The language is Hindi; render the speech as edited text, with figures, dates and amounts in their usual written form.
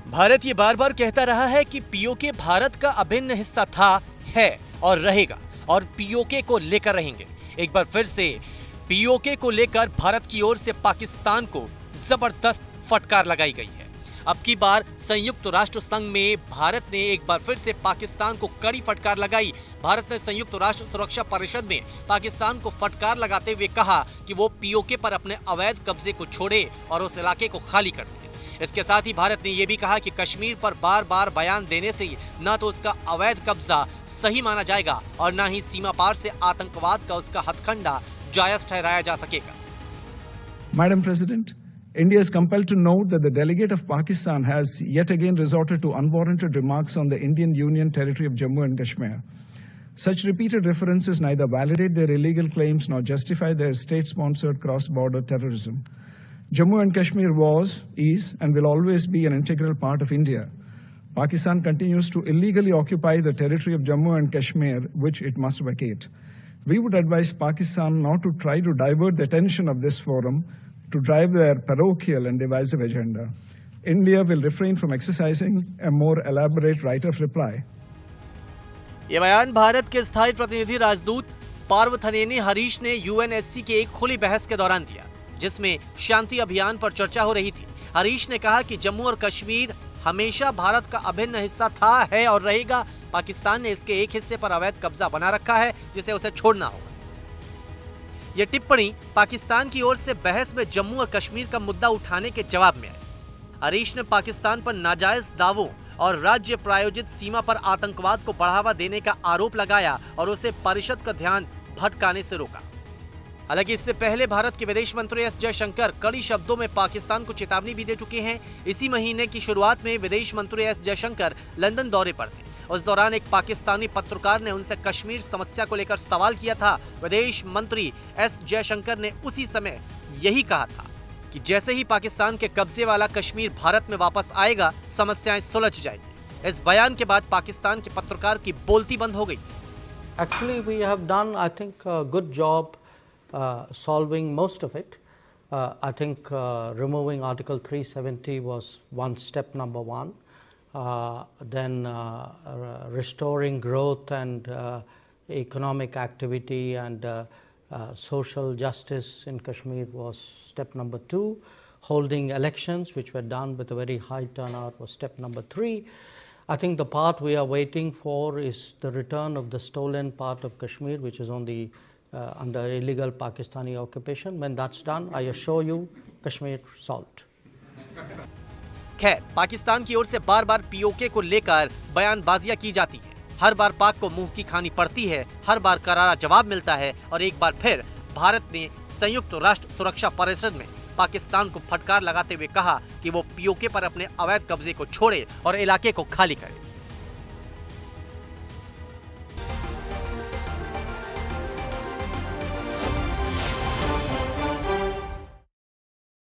भारत ये बार बार कहता रहा है कि पीओके भारत का अभिन्न हिस्सा था, है और रहेगा, और पीओके को लेकर रहेंगे। एक बार फिर से पीओके को लेकर भारत की ओर से पाकिस्तान को जबरदस्त फटकार लगाई गई है। अब की बार संयुक्त राष्ट्र संघ में भारत ने एक बार फिर से पाकिस्तान को कड़ी फटकार लगाई। भारत ने संयुक्त राष्ट्र सुरक्षा परिषद में पाकिस्तान को फटकार लगाते हुए कहा कि वो पीओके पर अपने अवैध कब्जे को छोड़े और उस इलाके को खाली कर दे। इसके साथ ही भारत ने यह भी कहा कि कश्मीर पर बार बार बयान देने से न तो उसका अवैध कब्जा सही माना जाएगा और न ही सीमा पार से आतंकवाद का उसका हथकंडा जायज ठहराया जा सकेगा। Madam President, India is compelled to note that the delegate of Pakistan has yet again resorted to unwarranted remarks on the Indian Union territory of Jammu and Kashmir. Such repeated references neither validate their illegal claims nor justify their state-sponsored cross-border terrorism. Jammu and Kashmir was, is, and will always be an integral part of India. Pakistan continues to illegally occupy the territory of Jammu and Kashmir, which it must vacate. We would advise Pakistan not to try to divert the attention of this forum to drive their parochial and divisive agenda. India will refrain from exercising a more elaborate right of reply. ये बयान भारत के स्थायी प्रतिनिधि राजदूत पार्वथनेनी हरीश ने यूएनएससी की एक खुली बहस के दौरान दिया, जिसमें शांति अभियान पर चर्चा हो रही थी। हरीश ने कहा कि जम्मू और कश्मीर हमेशा भारत का अभिन्न हिस्सा था, है और रहेगा। पाकिस्तान ने इसके एक हिस्से पर अवैध कब्जा बना रखा है, जिसे उसे छोड़ना होगा। यह टिप्पणी पाकिस्तान की ओर से बहस में जम्मू और कश्मीर का मुद्दा उठाने के जवाब में आई। हरीश ने पाकिस्तान पर नाजायज दावों और राज्य प्रायोजित सीमा पर आतंकवाद को बढ़ावा देने का आरोप लगाया और उसे परिषद का ध्यान भटकाने से रोका। हालांकि इससे पहले भारत के विदेश मंत्री एस जयशंकर कड़ी शब्दों में पाकिस्तान को चेतावनी भी दे चुके हैं। इसी महीने की शुरुआत में विदेश मंत्री एस जयशंकर लंदन दौरे पर थे। उस दौरान एक पाकिस्तानी पत्रकार ने उनसे कश्मीर समस्या को लेकर सवाल किया था। विदेश मंत्री एस जयशंकर ने उसी समय यही कहा था कि जैसे ही पाकिस्तान के कब्जे वाला कश्मीर भारत में वापस आएगा, समस्याएं सुलझ जाएगी। इस बयान के बाद पाकिस्तान के पत्रकार की बोलती बंद हो गई। Actually, we have done, I think, a good job solving most of it. I think removing Article 370 was one step number one. Then restoring growth and economic activity and social justice in Kashmir was step number two. Holding elections, which were done with a very high turnout, was step number three. I think the part we are waiting for is the return of the stolen part of Kashmir, which is on the under illegal Pakistani occupation. When that's done, I assure you, Kashmir solved. खैर, पाकिस्तान की ओर से बार बार पीओके को लेकर बयानबाजियां की जाती हैं। हर बार पाक को मुंह की खानी पड़ती है, हर बार करारा जवाब मिलता है और एक बार फिर भारत ने संयुक्त राष्ट्र सुरक्षा परिषद में पाकिस्तान को फटकार लगाते हुए कहा कि वो पीओके पर अपने अवैध कब्जे को छोड़े और इलाके को खाली करे।